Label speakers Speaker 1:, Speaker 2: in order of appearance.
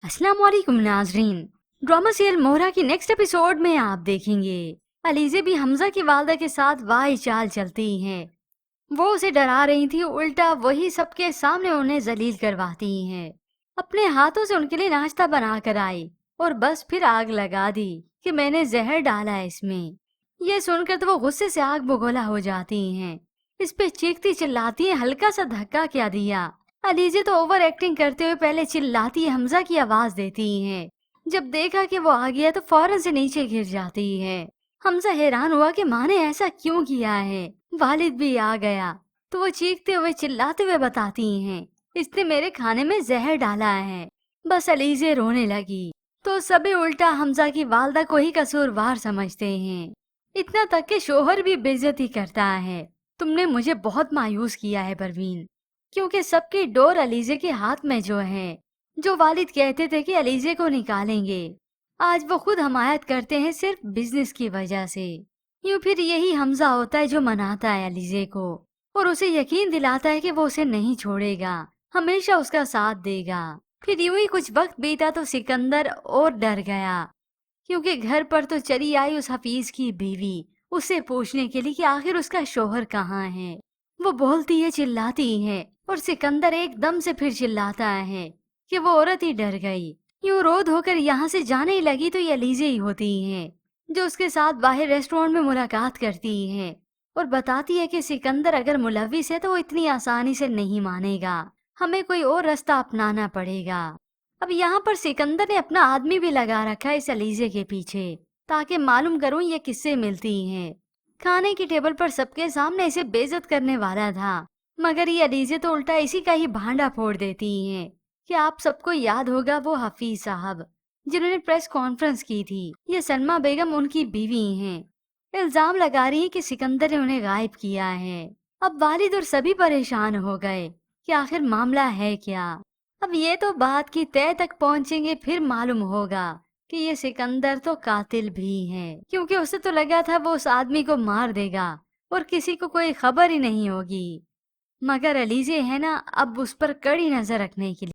Speaker 1: अस्सलाम वालेकुम नाजरीन। ड्रामा सीरियल मोहरा की नेक्स्ट एपिसोड में आप देखेंगे अलीज़े भी हमजा की वालदा के साथ वाही चाल चलती हैं। वो उसे डरा रही थी, उल्टा वही सबके सामने उन्हें जलील करवाती हैं। अपने हाथों से उनके लिए नाश्ता बना कर आई और बस फिर आग लगा दी कि मैंने जहर डाला है इसमें। ये सुनकर तो वो गुस्से से आग बगोला हो जाती हैं। इस पे चीखती चिल्लाती हैं, हल्का सा धक्का क्या दिया। अलीज़े तो ओवर एक्टिंग करते हुए पहले चिल्लाती है, हमजा की आवाज देती हैं। जब देखा कि वो आ गया तो फौरन से नीचे गिर जाती है। हमजा हैरान हुआ कि माँ ने ऐसा क्यों किया है। वालिद भी आ गया तो वो चीखते हुए चिल्लाते हुए बताती हैं, इसने मेरे खाने में जहर डाला है। बस अलीज़े रोने लगी तो सभी उल्टा हमजा की वालदा को ही कसूरवार समझते हैं। इतना तक के शोहर भी बेइज्जती करता है। तुमने मुझे बहुत मायूस किया है परवीन, क्योंकि सबकी डोर अलीज़े के हाथ में जो वालिद कहते थे कि अलीज़े को निकालेंगे, आज वो खुद हमायत करते हैं सिर्फ बिजनेस की वजह से। यूँ फिर यही हमजा होता है जो मनाता है अलीज़े को और उसे यकीन दिलाता है कि वो उसे नहीं छोड़ेगा, हमेशा उसका साथ देगा। फिर यूं ही कुछ वक्त बीता तो सिकंदर और डर गया, क्योंकि घर पर तो चली आई उस हफीज की बीवी उसे पूछने के लिए कि आखिर उसका शोहर कहाँ है। वो बोलती है, चिल्लाती है और सिकंदर एकदम से फिर चिल्लाता है कि वो औरत ही डर गई। यूं रो धोकर यहाँ से जाने ही लगी तो ये अलीज़े ही होती हैं जो उसके साथ बाहर रेस्टोरेंट में मुलाकात करती हैं और बताती है कि सिकंदर अगर मुलविस है तो वो इतनी आसानी से नहीं मानेगा, हमें कोई और रास्ता अपनाना पड़ेगा। अब यहाँ पर सिकंदर ने अपना आदमी भी लगा रखा है इस अलीज़े के पीछे, ताकि मालूम करूं ये किससे मिलती हैं। खाने की टेबल पर सबके सामने इसे बेइज्जत करने वाला था, मगर ये अलीज़े तो उल्टा इसी का ही भांडा फोड़ देती हैं कि आप सबको याद होगा वो हफीज साहब जिन्होंने प्रेस कॉन्फ्रेंस की थी, ये सलमा बेगम उनकी बीवी हैं। इल्जाम लगा रही है कि सिकंदर ने उन्हें गायब किया है। अब वालिद और सभी परेशान हो गए कि आखिर मामला है क्या। अब ये तो बात की तह तक पहुंचेंगे, फिर मालूम होगा कि ये सिकंदर तो कातिल भी है, क्योंकि उसे तो लगा था वो उस आदमी को मार देगा और किसी को कोई खबर ही नहीं होगी। मगर अलीज़े है ना, अब उस पर कड़ी नजर रखने के लिए